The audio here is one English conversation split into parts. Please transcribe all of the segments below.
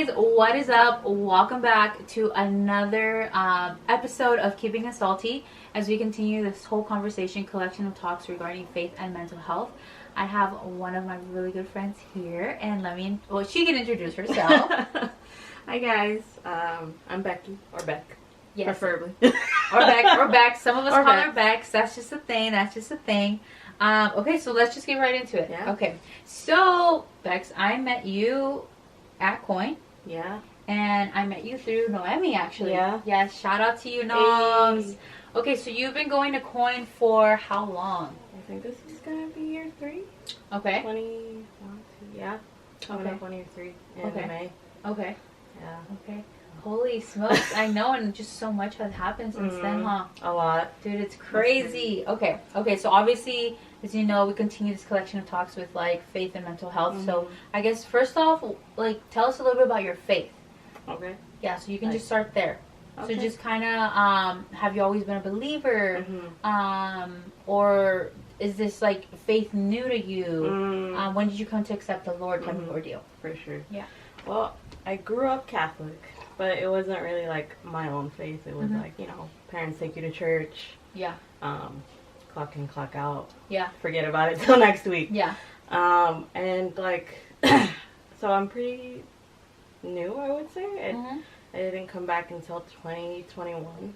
guys, what is up? Welcome back to another episode of Keeping It Salty as we continue this whole conversation collection of talks regarding faith and mental health. I have one of my really good friends here, and she can introduce herself. Hi guys, I'm Becky, or Beck, Yes. preferably. or Beckz. Some of us Or call her Beckz. That's just a thing. Okay, so let's just get right into it. Yeah. Okay, so Beckz, I met you at Coin. Yeah. And I met you through Noemi, actually. Yeah. Yes, shout out to you, Noms. Hey. Okay, so you've been going to Coin for how long? I think this is going to be year 3. Okay. 21, yeah. Coming up on year 3 in May. Okay. Yeah. Okay. Holy smokes, I know, and just so much has happened since then, huh? A lot. Dude, it's crazy. Okay, so obviously, as you know, we continue this collection of talks with, like, faith and mental health. So, I guess, first off, like, tell us a little bit about your faith. Okay. Yeah, so you can just start there. Okay. So just kind of, have you always been a believer? Or is this, like, faith new to you? When did you come to accept the Lord type of ordeal? For sure. Yeah. Well, I grew up Catholic, but it wasn't really, like, my own faith. It was, like, you know, parents take you to church. Yeah. Clock in, clock out. Yeah. Forget about it till next week. Yeah. And, like, so I'm pretty new, I would say. I didn't come back until 2021.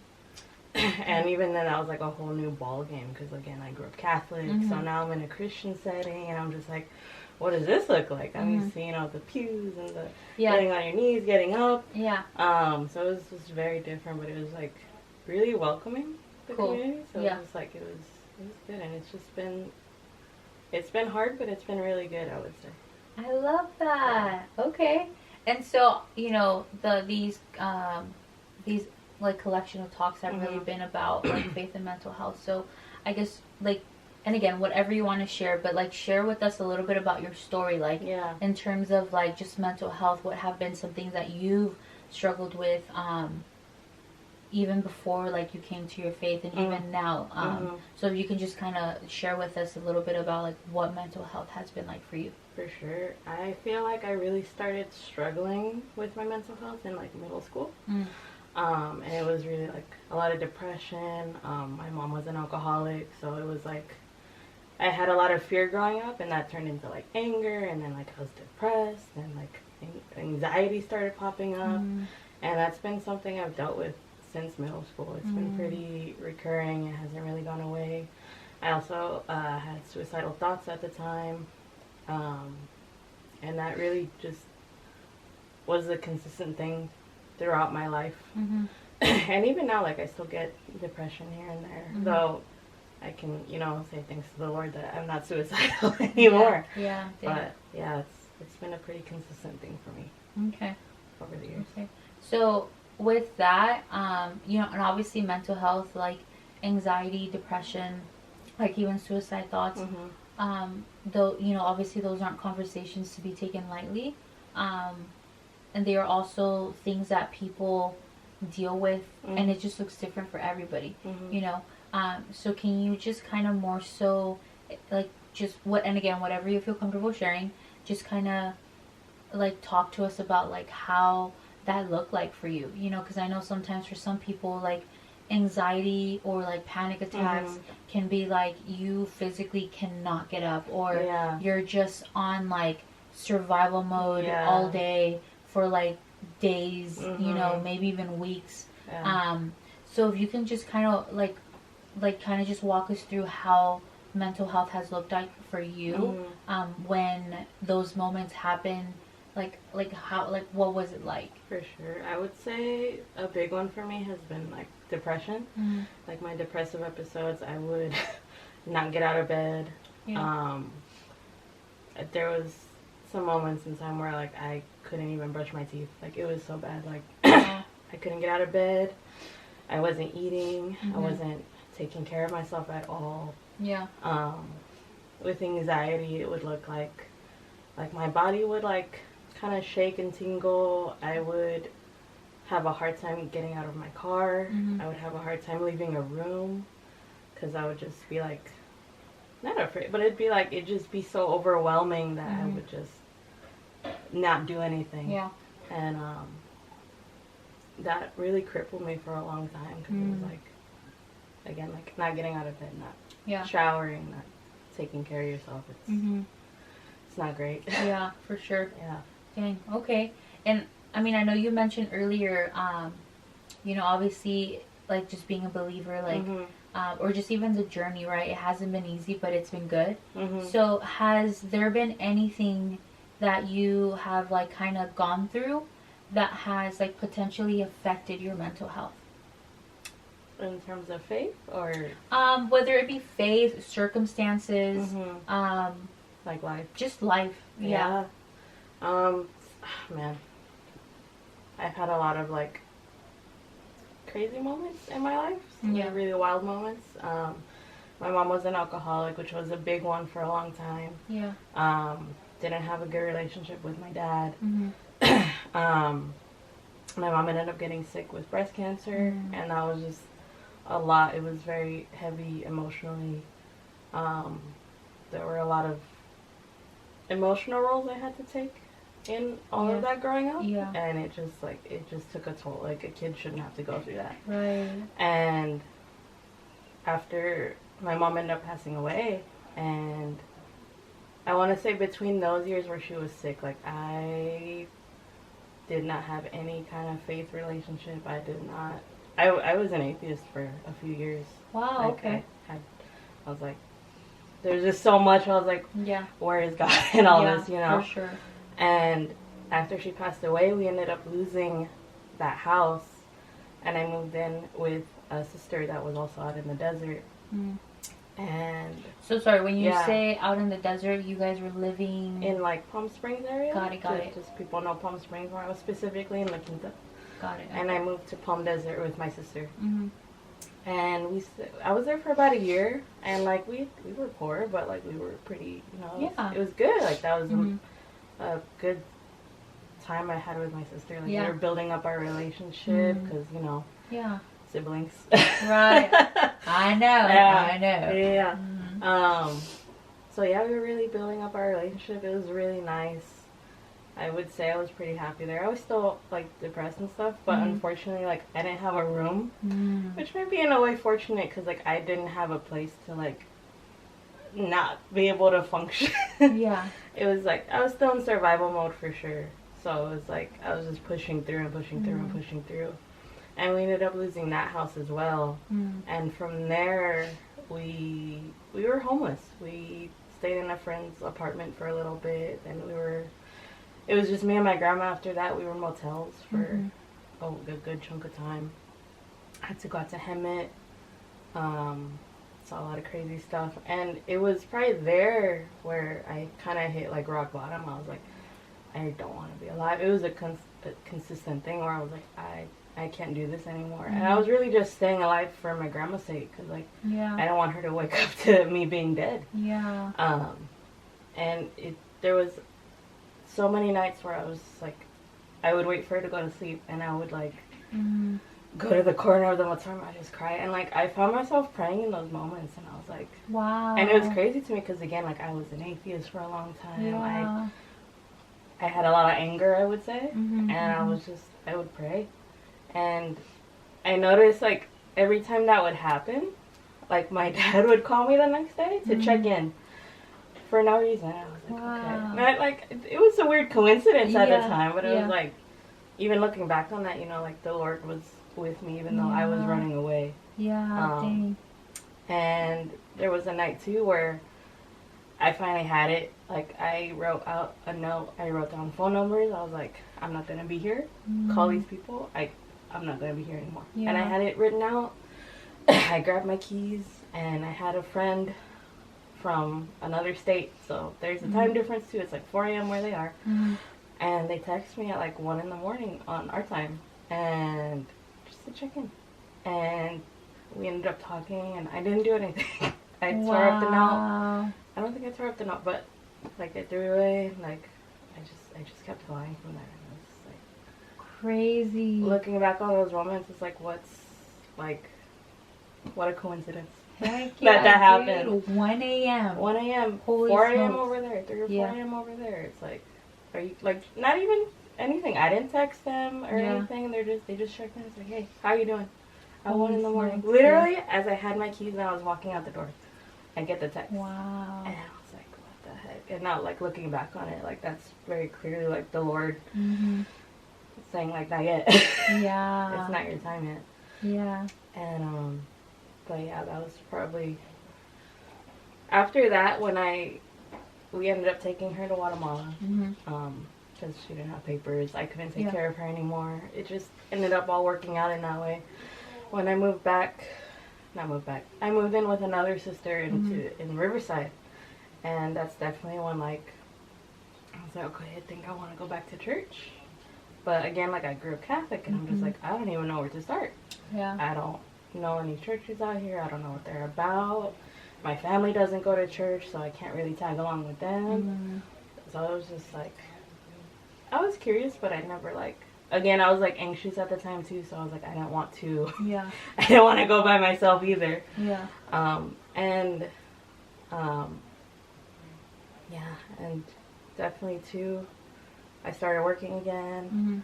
And even then, that was, like, a whole new ball game because, again, I grew up Catholic. So now I'm in a Christian setting, and I'm just like, what does this look like? I'm used to, you know, the pews and the getting on your knees, getting up. Yeah. So it was just very different, but it was, like, really welcoming, the community. So it was, like, it was good, and it's been hard, but it's been really good, I would say. I love that. Okay. And so, you know, these like collection of talks have really been about like faith and mental health. So I guess like, and again, whatever you want to share, but like share with us a little bit about your story, like in terms of like just mental health, what have been some things that you've struggled with, even before like you came to your faith and even now. So if you can just kind of share with us a little bit about like what mental health has been like for you. For sure. I feel like I really started struggling with my mental health in like middle school. And it was really like a lot of depression. My mom was an alcoholic, so it was like I had a lot of fear growing up, and that turned into like anger, and then like I was depressed, and like anxiety started popping up. And that's been something I've dealt with since middle school. It's been pretty recurring. It hasn't really gone away. I also had suicidal thoughts at the time. And that really just was a consistent thing throughout my life. And even now, like, I still get depression here and there, though I can, you know, say thanks to the Lord that I'm not suicidal anymore. Yeah. But yeah, it's been a pretty consistent thing for me. Okay. Over the years. Okay. So with that, you know, and obviously mental health, like anxiety, depression, like even suicide thoughts, though, you know, obviously those aren't conversations to be taken lightly. And they are also things that people deal with, and it just looks different for everybody, you know. So can you just kind of more so, like, just and again, whatever you feel comfortable sharing, just kind of, like, talk to us about, like, how that looked like for you, you know, because I know sometimes for some people, like, anxiety or like panic attacks can be like you physically cannot get up, or you're just on like survival mode all day for like days, you know, maybe even weeks. So if you can just kind of like kind of just walk us through how mental health has looked like for you when those moments happen, like how, like what was it like? For sure. I would say a big one for me has been like depression. Like my depressive episodes, I would not get out of bed. There was some moments in time where like I couldn't even brush my teeth. Like it was so bad. Like I couldn't get out of bed. I wasn't eating. I wasn't taking care of myself at all. With anxiety, it would look like my body would like kind of shake and tingle. I would have a hard time getting out of my car. I would have a hard time leaving a room because I would just be like, not afraid, but it'd be like, it'd just be so overwhelming that I would just not do anything. And that really crippled me for a long time because it was like, again, like not getting out of bed, not showering, not taking care of yourself. It's not great. Yeah, for sure. Yeah. Dang. Okay. And I mean, I know you mentioned earlier, you know, obviously, like just being a believer, like, or just even the journey, right? It hasn't been easy, but it's been good. So has there been anything that you have like kind of gone through that has like potentially affected your mental health? In terms of faith, or whether it be faith, circumstances, like life, just life. Yeah. Man, I've had a lot of like crazy moments in my life. Some really wild moments. My mom was an alcoholic, which was a big one for a long time. Yeah. Didn't have a good relationship with my dad. My mom ended up getting sick with breast cancer, and that was just a lot. It was very heavy emotionally. There were a lot of emotional roles I had to take in all of that growing up, and it just took a toll. Like, a kid shouldn't have to go through that. Right. And after my mom ended up passing away, and I want to say between those years where she was sick, like, I did not have any kind of faith relationship. I did not. I was an atheist for a few years. Wow. Like, okay. I was like, there's just so much. I was like, where is God in all this, you know? For sure. And after she passed away, we ended up losing that house, and I moved in with a sister that was also out in the desert. And so sorry, when you say out in the desert, you guys were living in like Palm Springs area. Got it. Just people know Palm Springs, where I was specifically in La Quinta. Got it. And I moved to Palm Desert with my sister. And I was there for about a year, and like we were poor, but like we were pretty, you know, it was good. Like, that was a good time I had with my sister. Like, we were building up our relationship because, you know, siblings. Right. I know. Yeah. So yeah, we were really building up our relationship. It was really nice. I would say I was pretty happy there. I was still like depressed and stuff, but unfortunately, like, I didn't have a room, which may be in a way fortunate because like I didn't have a place to like not be able to function. It was like I was still in survival mode for sure. So it was like I was just pushing through and pushing through and pushing through. And we ended up losing that house as well. And from there, we were homeless. We stayed in a friend's apartment for a little bit, and it was just me and my grandma. After that, we were motels for a good chunk of time. I had to go out to Hemet. Saw a lot of crazy stuff. And it was probably there where I kind of hit like rock bottom. I was like, I don't want to be alive. It was a consistent thing where I was like, I can't do this anymore. And I was really just staying alive for my grandma's sake, because like I don't want her to wake up to me being dead. And there was so many nights where I was like, I would wait for her to go to sleep, and I would like go to the corner of the motel and I just cry. And like I found myself praying in those moments, and I was like, wow. And it was crazy to me because again, like, I was an atheist for a long time. I had a lot of anger, I would say, and I would pray. And I noticed, like, every time that would happen, like, my dad would call me the next day to check in for no reason. I was like, okay. And like, it was a weird coincidence at the time, but it was like, even looking back on that, you know, like, the Lord was with me even though I was running away. Dang. And there was a night, too, where I finally had it. Like, I wrote out a note. I wrote down phone numbers. I was like, I'm not going to be here. Call these people. I'm not going to be here anymore. And I had it written out. I grabbed my keys, and I had a friend from another state. So there's a time difference, too. It's like 4 a.m. where they are. And they text me at like 1 in the morning on our time, and just to check in. And we ended up talking, and I didn't do anything. I tore up the note. I don't think I tore up the note, but like I threw it away. Like I just kept flying from there. And it was like crazy. Looking back on those moments, it's like what a coincidence. Heck that happened. 1 a.m. 1 a.m. Holy 4 a.m. smokes. over there. 3 or 4 a.m. over there. It's like, are you like not even anything. I didn't text them or Yeah. anything. They just checked in. It's like, hey, how you doing? At Oh, 1 in the that's morning. nice. Literally, as I had my keys and I was walking out the door, I get the text. Wow. And I was like, what the heck? And now, like, looking back on it, like, that's very clearly, like, the Lord saying, like, not yet. Yeah. It's not your time yet. Yeah. And, but yeah, that was probably, after that, when we ended up taking her to Guatemala, because she didn't have papers, I couldn't take care of her anymore. It just ended up all working out in that way. When I moved back, I moved in with another sister in Riverside, and that's definitely when, like, I was like, okay, I think I want to go back to church. But again, like, I grew up Catholic, and I'm just like, I don't even know where to start. Yeah. I don't know any churches out here. I don't know what they're about. My family doesn't go to church, so I can't really tag along with them. So I was just like, I was curious, but I never, like, again, I was, like, anxious at the time, too, so I was like, I didn't want to, I didn't want to go by myself either. Yeah. And definitely, too, I started working again,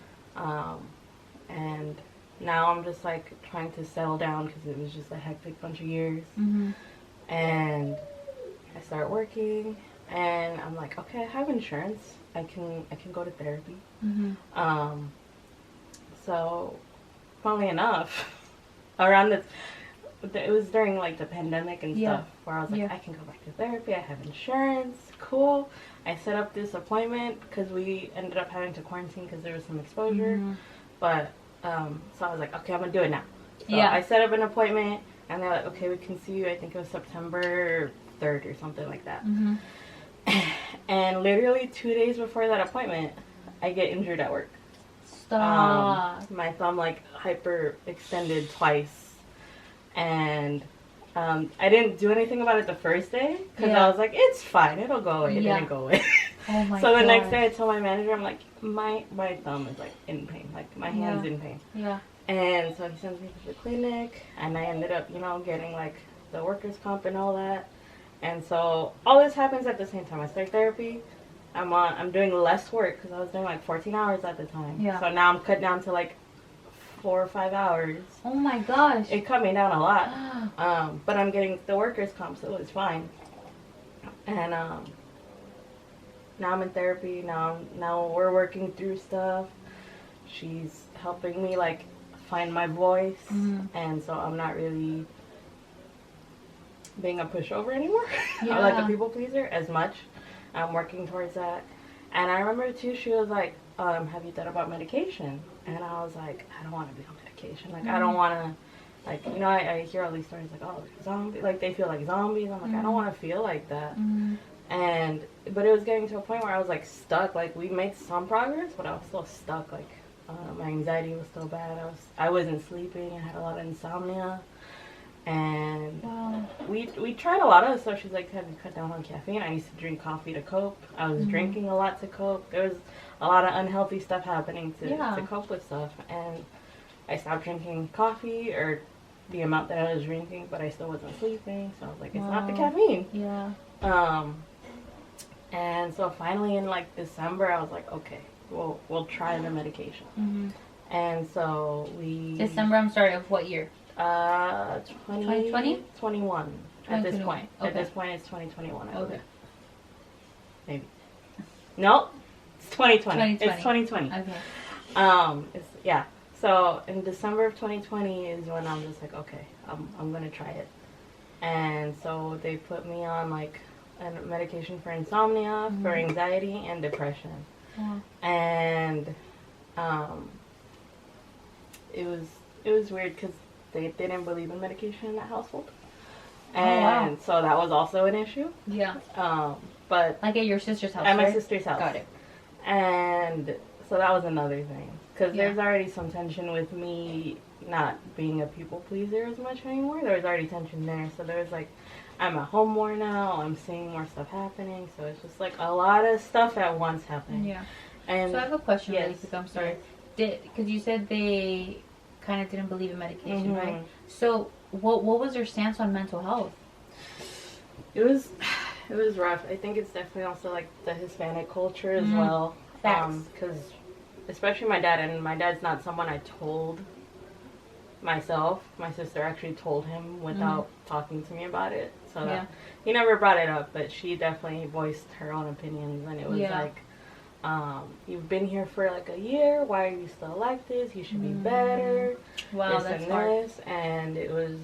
and now I'm just, like, trying to settle down, because it was just a hectic bunch of years, and I start working, and I'm like, okay, I have insurance, I can go to therapy, so, funnily enough, around it was during, like, the pandemic and stuff, where I was like, I can go back to therapy, I have insurance, cool. I set up this appointment, because we ended up having to quarantine because there was some exposure, but, so I was like, okay, I'm going to do it now. So I set up an appointment, and they're like, okay, we can see you, I think it was September 3rd or something like that. And literally 2 days before that appointment, I get injured at work. Stop. My thumb, like, hyper extended twice, and I didn't do anything about it the first day, because I was like, it's fine, it'll go away. It didn't go away. Oh my So the next day I told my manager, I'm like, my thumb is, like, in pain, like, my hand's in pain. And so he sends me to the clinic, and I ended up, you know, getting, like, the workers' comp and all that. And so all this happens at the same time. I start therapy. I'm doing less work, because I was doing, like, 14 hours at the time. So now I'm cut down to, like, 4 or 5 hours. Oh my gosh. It cut me down a lot. But I'm getting the workers' comp, so it's fine. And now I'm in therapy. Now we're working through stuff. She's helping me, like, find my voice. And so I'm not really being a pushover anymore. I'm like a people pleaser as much. I'm working towards that. And I remember, too, she was like, have you thought about medication? And I was like, I don't want to be on medication. Like, I don't want to, like, you know, I hear all these stories like, oh, zombie, like, they feel like zombies. I'm like, I don't want to feel like that. But it was getting to a point where I was, like, stuck. Like, we made some progress, but I was still stuck. Like, my anxiety was still bad. I wasn't sleeping. I had a lot of insomnia. And we tried a lot of stuff. She's like, have you cut down on caffeine? I used to drink coffee to cope. I was drinking a lot to cope. There was a lot of unhealthy stuff happening to cope with stuff. And I stopped drinking coffee, or the amount that I was drinking, but I still wasn't sleeping. So I was like, it's not the caffeine. And so finally in, like, December, I was like, okay, we'll try the medication. And so December, I'm sorry, of what year? 2020? 21 at this point. Okay. At this point, it's 2021, I believe. Okay. Maybe. Nope. It's 2020. 2020. It's 2020. Okay. So in December of 2020 is when I'm just like, okay, I'm going to try it. And so they put me on, like, a medication for insomnia, for anxiety, and depression. And it was weird, because they didn't believe in medication in that household. And so that was also an issue. But like at your sister's house, at my right? sister's house. Got it. And so that was another thing, because there's already some tension with me not being a people pleaser as much anymore. There was already tension there. So there was, like, I'm at home more now. I'm seeing more stuff happening. So it's just, like, a lot of stuff at once happening. And so I have a question really quick. I'm sorry. Because you said they kind of didn't believe in medication, right? So what was your stance on mental health? It was rough. I think it's definitely also, like, the Hispanic culture as well. Facts. Because especially my dad, and my dad's not someone I told myself. My sister actually told him without talking to me about it. So that, he never brought it up, but she definitely voiced her own opinions, and it was like, you've been here for like a year, why are you still like this? You should be better. Wow, that's hard. And it was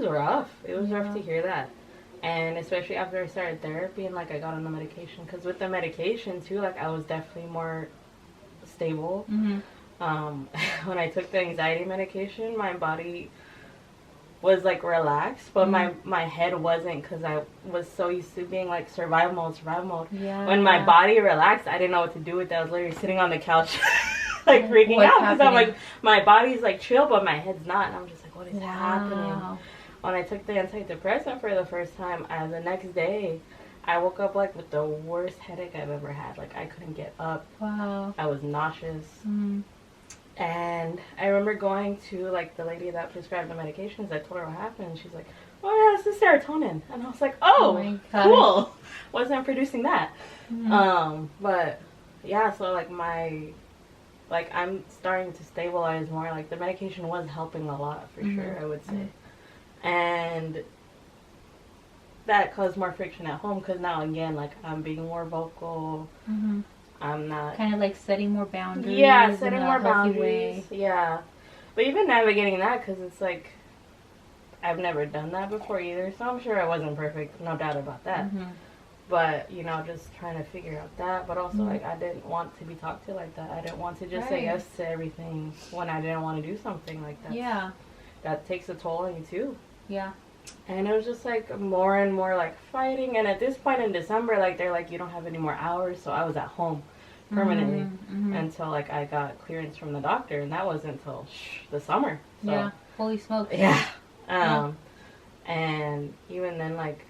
rough. It was rough to hear that. And especially after I started therapy and like I got on the medication, because with the medication too, like I was definitely more stable. When I took the anxiety medication, my body was like relaxed, but my head wasn't, because I was so used to being like survival mode. When my body relaxed, I didn't know what to do with that. I was literally sitting on the couch like freaking out, because I'm like, my body's like chill but my head's not, and I'm just like, what is happening? When I took the antidepressant for the first time, the next day I woke up like with the worst headache I've ever had. Like I couldn't get up. I was nauseous. And I remember going to like the lady that prescribed the medications. I told her what happened, and she's like, oh yeah, it's the serotonin. And I was like, oh cool, wasn't producing that. But yeah, so like I'm starting to stabilize more. Like the medication was helping a lot for sure, I would say. And that caused more friction at home, because now again, like I'm being more vocal. I'm not kind of like setting more boundaries. Yeah, setting more boundaries. Yeah, but even navigating that, because it's like I've never done that before either, so I'm sure I wasn't perfect, no doubt about that. But you know, just trying to figure out that. But also, like, I didn't want to be talked to like that. I didn't want to just say yes to everything when I didn't want to do something like that. Yeah, that takes a toll on you too. Yeah. And it was just like more and more like fighting. And at this point in December, like they're like, you don't have any more hours. So I was at home permanently until like I got clearance from the doctor, and that wasn't until the summer. So, yeah. Holy smokes. Yeah. And even then, like,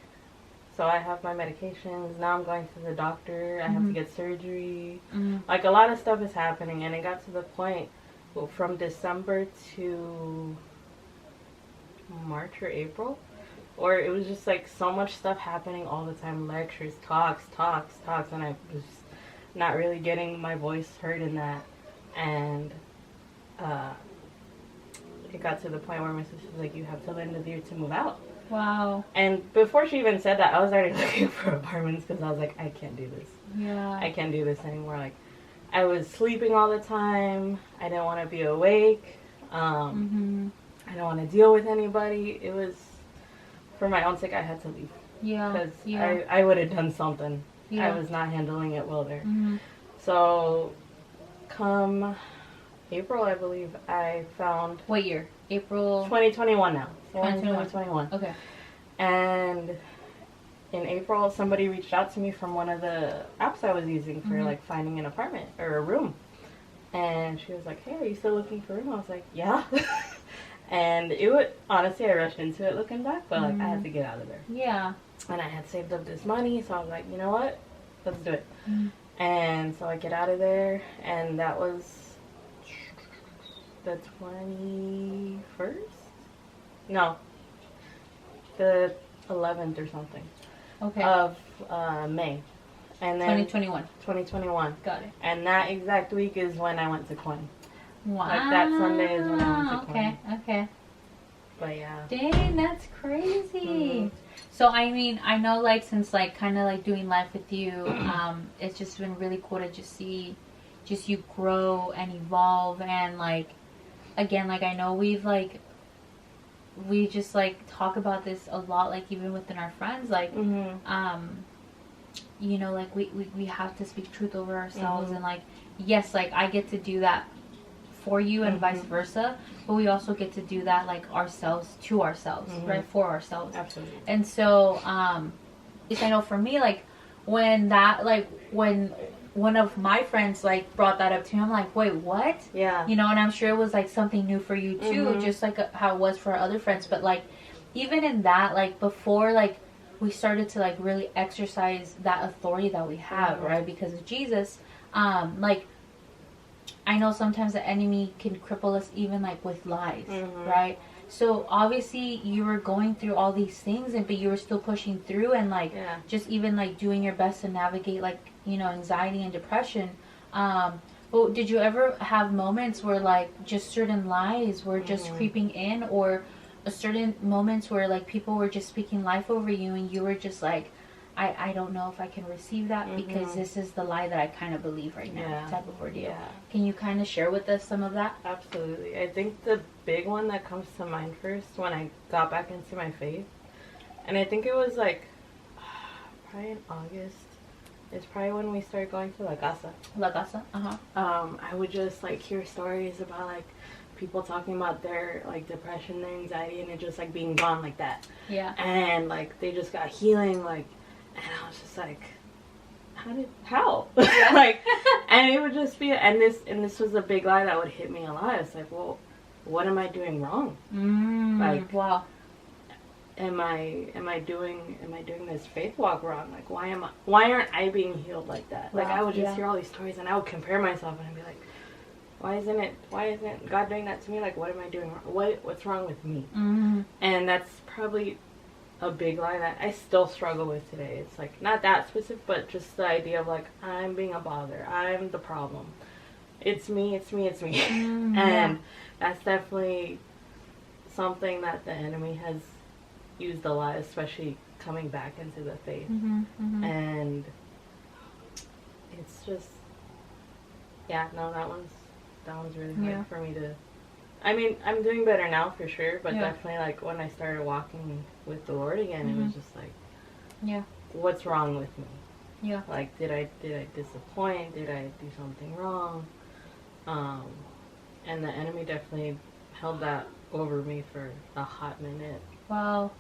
so I have my medications. Now I'm going to the doctor. I have to get surgery. Like a lot of stuff is happening, and it got to the point from December to March or April, or it was just like so much stuff happening all the time, lectures, talks, and I was not really getting my voice heard in that. And it got to the point where my sister was like, you have till the end of the year to move out. Wow. And before she even said that, I was already looking for apartments, because I was like, I can't do this. Yeah, I can't do this anymore. Like, I was sleeping all the time. I didn't want to be awake. I don't want to deal with anybody. It was, for my own sake, I had to leave. Yeah. Because I would have done something. Yeah. I was not handling it well there. So, come April, I believe, I found... What year? April? 2021 now. 2021. Okay. And in April, somebody reached out to me from one of the apps I was using for, like, finding an apartment or a room. And she was like, hey, are you still looking for a room? I was like, yeah. And it would, honestly, I rushed into it looking back, but like I had to get out of there. Yeah. And I had saved up this money, so I was like, you know what? Let's do it. And so I get out of there, and that was the 21st? No. The 11th or something. Okay. Of May. And then 2021. 2021. Got it. And that exact week is when I went to Quinn. Wow. Like that Sunday is when I went to Quinn. Okay. But yeah. Dang, that's crazy. So I mean, I know, like, since like kind of like doing life with you, it's just been really cool to just see just you grow and evolve. And like, again, like, I know we just like talk about this a lot, like even within our friends, like you know, like we have to speak truth over ourselves. And like, yes, like I get to do that for you and vice versa, but we also get to do that like ourselves to ourselves, right, for ourselves. Absolutely. And so I know for me, like when one of my friends like brought that up to me, I'm like, wait, what? Yeah. You know, and I'm sure it was like something new for you too, just like how it was for our other friends. But like even in that, like before like we started to like really exercise that authority that we have, right, because of Jesus, like I know sometimes the enemy can cripple us even like with lies, right? So obviously you were going through all these things, but you were still pushing through and like just even like doing your best to navigate like, you know, anxiety and depression. But did you ever have moments where like just certain lies were just Mm-hmm. creeping in, or a certain moments where like people were just speaking life over you and you were just like, I don't know if I can receive that because Mm-hmm. this is the lie that I kind of believe right now, Yeah. type of ordeal. Yeah. Can you kind of share with us some of that? Absolutely. I think the big one that comes to mind first when I got back into my faith, and I think it was like probably in August. It's probably when we started going to La Casa. La Casa? Uh-huh. I would just like hear stories about like people talking about their like depression, their anxiety, and it just like being gone like that. Yeah. And like they just got healing, like, and I was just like, how? Like, and it would just be, and this was a big lie that would hit me a lot. It's like, well, what am I doing wrong? Like, wow. am I doing this faith walk wrong? Like, why aren't I being healed like that? Like, I would just hear all these stories and I would compare myself and I'd be like, why isn't God doing that to me? Like, what am I doing wrong? What's wrong with me? Mm-hmm. And that's probably a big lie that I still struggle with today. It's like not that specific, but just the idea of like, I'm being a bother, I'm the problem, it's me. And that's definitely something that the enemy has used a lot, especially coming back into the faith. And it's just, yeah, no, that one's really hard for me to, I mean, I'm doing better now for sure, but definitely like when I started walking with the Lord again, it was just like, what's wrong with me? Yeah. Like, did I disappoint? Did I do something wrong? And the enemy definitely held that over me for a hot minute. Wow.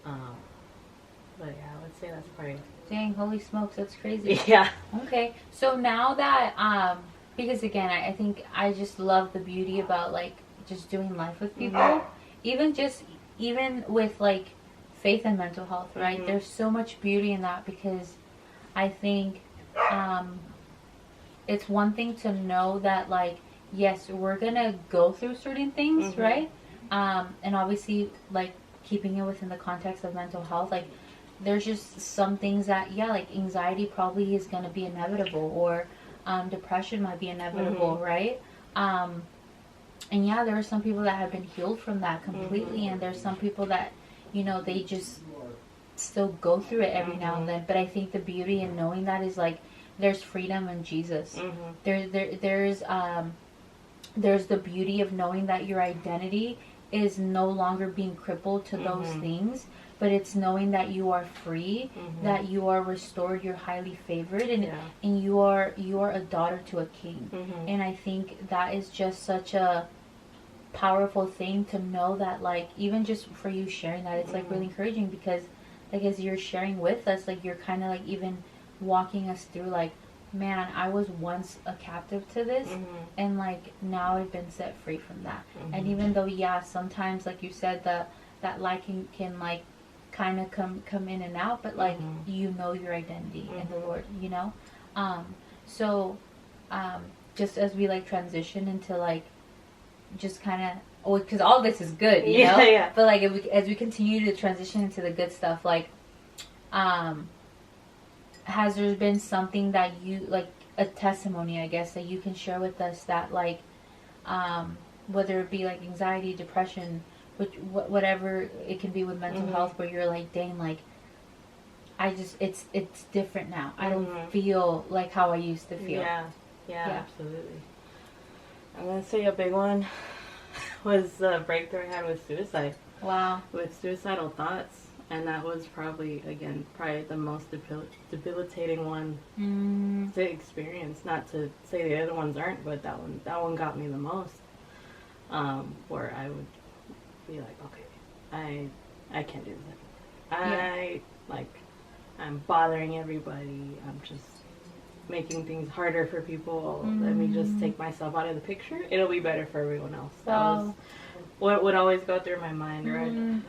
But yeah, I would say that's probably. Dang, holy smokes, that's crazy. Yeah. Okay, so now that, because again, I think I just love the beauty about like just doing life with people, even with like faith and mental health, right? There's so much beauty in that because I think it's one thing to know that like, yes, we're gonna go through certain things, right? And obviously like keeping it within the context of mental health, like there's just some things that, like anxiety probably is going to be inevitable, or depression might be inevitable, right? And there are some people that have been healed from that completely, and there's some people that, they just still go through it every now and then. But I think the beauty in knowing that is like, there's freedom in Jesus. There's the beauty of knowing that your identity is no longer being crippled to those things, but it's knowing that you are free, that you are restored, you're highly favored, and you are a daughter to a king. And I think that is just such a powerful thing to know, that like even just for you sharing that, it's like really encouraging, because like as you're sharing with us, like you're kind of like even walking us through like, man, I was once a captive to this, and like now I've been set free from that. And even though sometimes like you said, that lie can like kind of come in and out, but like you know your identity in the Lord, so just as we like transition into like just kind of, because all this is good, you know, but like as we continue to transition into the good stuff, like has there been something that you like, a testimony I guess that you can share with us, that like whether it be like anxiety, depression, whatever it can be with mental health, where you're like, dang, like I just it's different now. I don't feel like how I used to feel. Yeah, absolutely. I'm gonna say a big one was the breakthrough I had with suicide. Wow. With suicidal thoughts, and that was probably the most debilitating one to experience. Not to say the other ones aren't, but that one got me the most. Where I would be like, okay, I can't do this. I'm bothering everybody. I'm just making things harder for people. Let me just take myself out of the picture. It'll be better for everyone else. That was what would always go through my mind,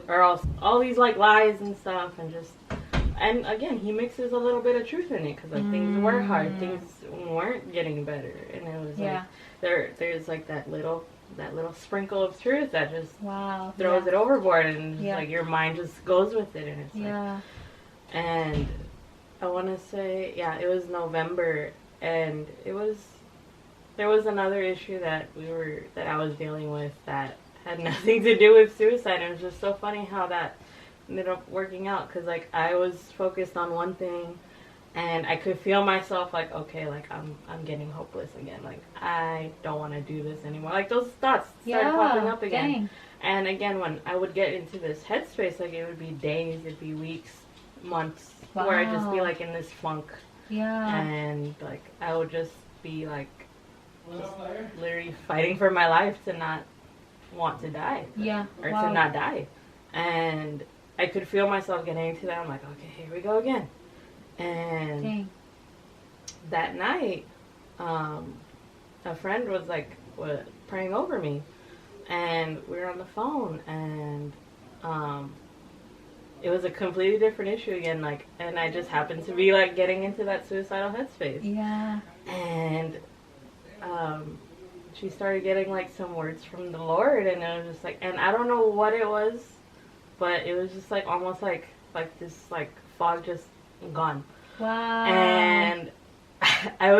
or all these like lies and stuff, and again, he mixes a little bit of truth in it, because like things were hard, things weren't getting better, and it was like there's like that little sprinkle of truth that just throws it overboard, and like your mind just goes with it, and it's like, and I want to say, it was November, and it was there was another issue that I was dealing with that had nothing to do with suicide. It was just so funny how that ended up working out, because like I was focused on one thing, and I could feel myself like, okay, like I'm getting hopeless again. Like I don't want to do this anymore. Like those thoughts started popping up again. Dang. And again, when I would get into this headspace, like it would be days, it'd be weeks, months, where I'd just be like in this funk. Yeah. And like I would just be like just literally fighting for my life to not want to die. Yeah. Or to not die. And I could feel myself getting into that. I'm like, okay, here we go again. And Dang. that night, a friend was like praying over me. And we were on the phone, and it was a completely different issue again, like, and I just happened to be like getting into that suicidal headspace. Yeah. And she started getting like some words from the Lord, and it was just like, and I don't know what it was, but it was just like almost like this like fog just gone. Wow. And I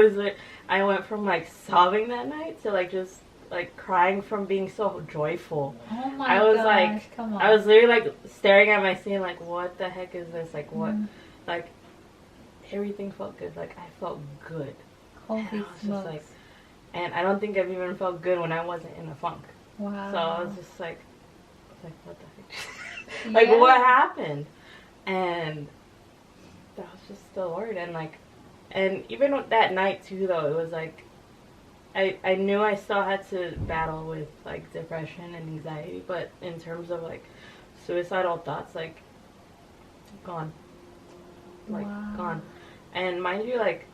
went from like sobbing that night to like just like crying from being so joyful. Oh my I was gosh, like, come on. I was literally like staring at my scene like, what the heck is this? Like what? Like everything felt good. Like I felt good. Holy and I was smokes. just like, and I don't think I've even felt good when I wasn't in a funk. Wow. So I was just like what the heck? Like what happened? And that was just the Lord. And like, and even with that night too, though, it was like, I knew I still had to battle with like depression and anxiety, but in terms of like suicidal thoughts, like gone, like gone. And mind you, like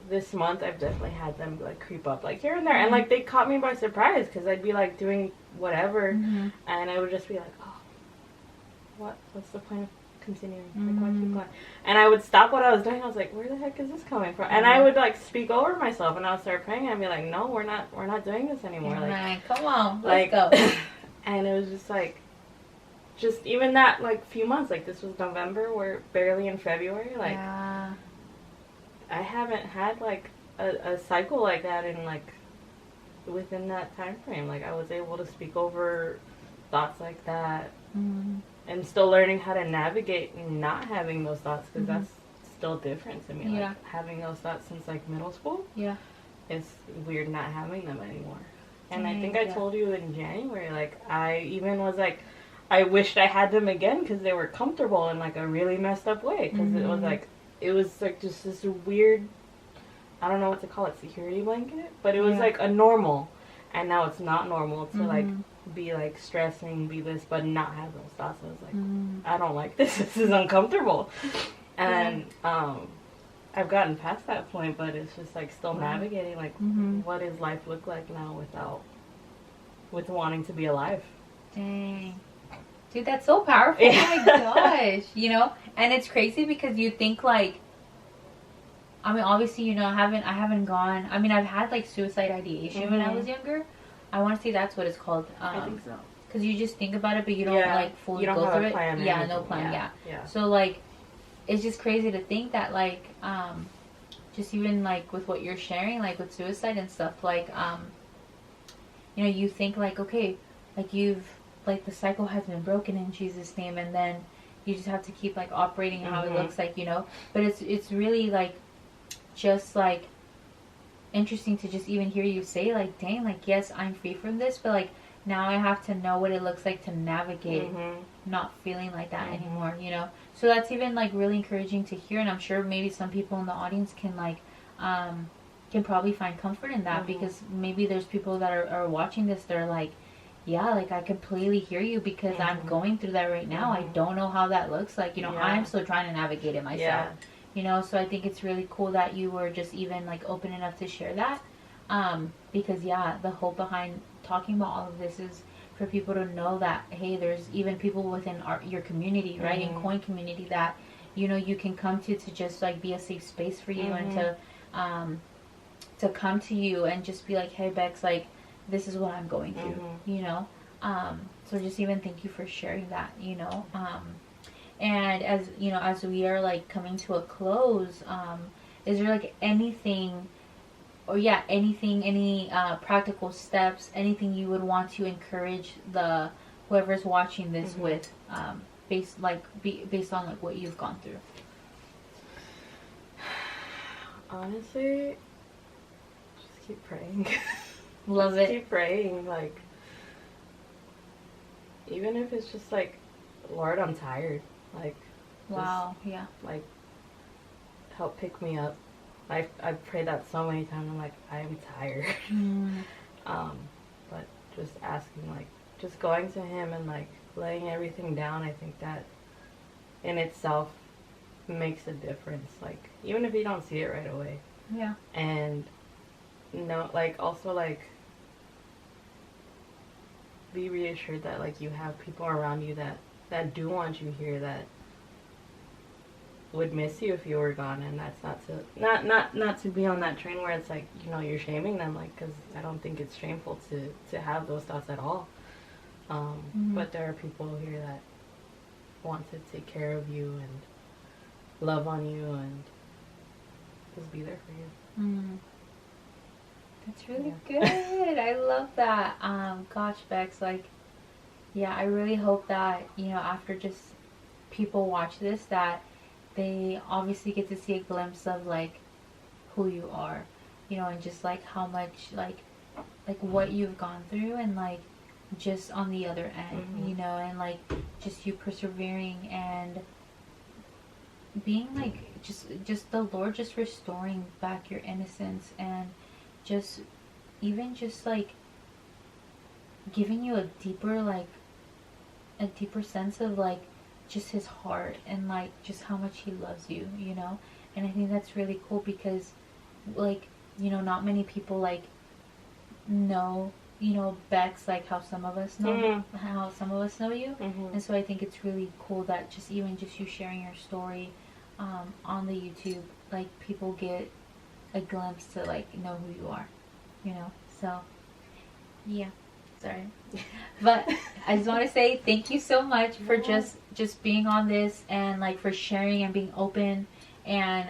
this month I've definitely had them like creep up like here and there, and like they caught me by surprise, because I'd be like doing whatever, and I would just be like, oh, what's the point of continuing? Like, why keep going? And I would stop what I was doing. I was like, where the heck is this coming from? And I would like speak over myself, and I would start praying, and I'd be like, no, we're not doing this anymore. Like, come on, like, let's go. And it was just like, just even that like few months, like this was November, we're barely in February. Like, yeah. I haven't had like a cycle like that in like within that time frame. Like I was able to speak over thoughts like that. And still learning how to navigate not having those thoughts, because that's still different to me. Yeah. Like having those thoughts since like middle school. Yeah. It's weird not having them anymore. And I think Dang, I told you in January, like I even was like, I wished I had them again, because they were comfortable in like a really messed up way. Because it was like just this weird, I don't know what to call it, security blanket, but it was like a normal. And now it's not normal to like be like stressing, be this, but not have those thoughts. I was like, I don't like this. This is uncomfortable. And I've gotten past that point, but it's just like still navigating like what does life look like now with wanting to be alive. Dang. Dude, that's so powerful. Oh my gosh. You know? And it's crazy because you think like, I mean, obviously, you know, I haven't gone, I mean, I've had like suicide ideation when I was younger. I want to say that's what it's called. I think so. Because you just think about it, but you don't like fully you don't go have through a it. plan Yeah, no plan. Yeah. So like, it's just crazy to think that like, just even like with what you're sharing, like with suicide and stuff, like, you know, you think like, okay, like like the cycle has been broken in Jesus' name, and then you just have to keep like operating how it looks like, you know. But it's really like, just like interesting to just even hear you say like, dang, like yes, I'm free from this, but like now I have to know what it looks like to navigate not feeling like that anymore, you know. So that's even like really encouraging to hear, and I'm sure maybe some people in the audience can like can probably find comfort in that, because maybe there's people that are watching this, they're like, yeah, like I completely hear you, because I'm going through that right now. I don't know how that looks like, you know. I'm still trying to navigate it myself. You know, so I think it's really cool that you were just even like open enough to share that, because the hope behind talking about all of this is for people to know that, hey, there's even people within your community, right, in coin community, that, you know, you can come to just like be a safe space for you, and to come to you and just be like, hey, Beckz, like this is what I'm going through, you know. So just even thank you for sharing that, you know. And as you know, as we are like coming to a close, is there like anything or yeah, anything, any practical steps, anything you would want to encourage the whoever's watching this with, based on like what you've gone through. Honestly, just keep praying. Love just it. Keep praying, like, even if it's just like, Lord, I'm tired. Like, Wow. Yeah. like, help pick me up. I've prayed that so many times. I'm like, I am tired. But just asking, like, just going to Him and like laying everything down. I think that in itself makes a difference. Like, even if you don't see it right away. Yeah. And no, like, also like, be reassured that like you have people around you that do want you here, that would miss you if you were gone. And that's not to be on that train where it's like, you know, you're shaming them, like, because I don't think it's shameful to have those thoughts at all. But there are people here that want to take care of you and love on you and just be there for you. That's really good. I love that. Gosh, Beckz, like, yeah, I really hope that, you know, after just people watch this, that they obviously get to see a glimpse of like who you are, you know, and just like how much like what you've gone through, and like just on the other end, you know, and like just you persevering and being like just the Lord just restoring back your innocence, and just even just like giving you a deeper sense of like just His heart, and like just how much He loves you, you know. And I think that's really cool because like, you know, not many people like know, you know, Beckz like how some of us know how some of us know you. And so I think it's really cool that just even just you sharing your story on the YouTube, like people get a glimpse to like know who you are, you know. So yeah, sorry. But I just want to say thank you so much for just being on this, and like for sharing and being open, and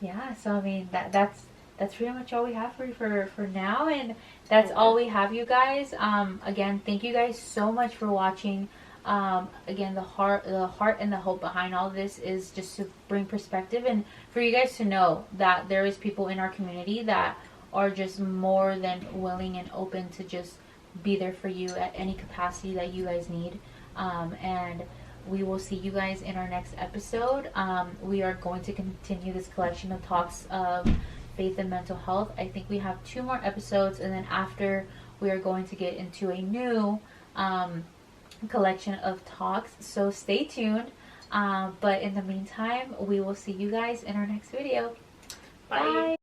yeah, so I mean that's pretty much all we have for you for now, and that's all we have, you guys. Again, thank you guys so much for watching. Again, the heart and the hope behind all this is just to bring perspective, and for you guys to know that there is people in our community that are just more than willing and open to just be there for you at any capacity that you guys need. And we will see you guys in our next episode. We are going to continue this collection of talks of faith and mental health. I think we have 2 more episodes, and then after we are going to get into a new collection of talks, so stay tuned. But in the meantime, we will see you guys in our next video. Bye.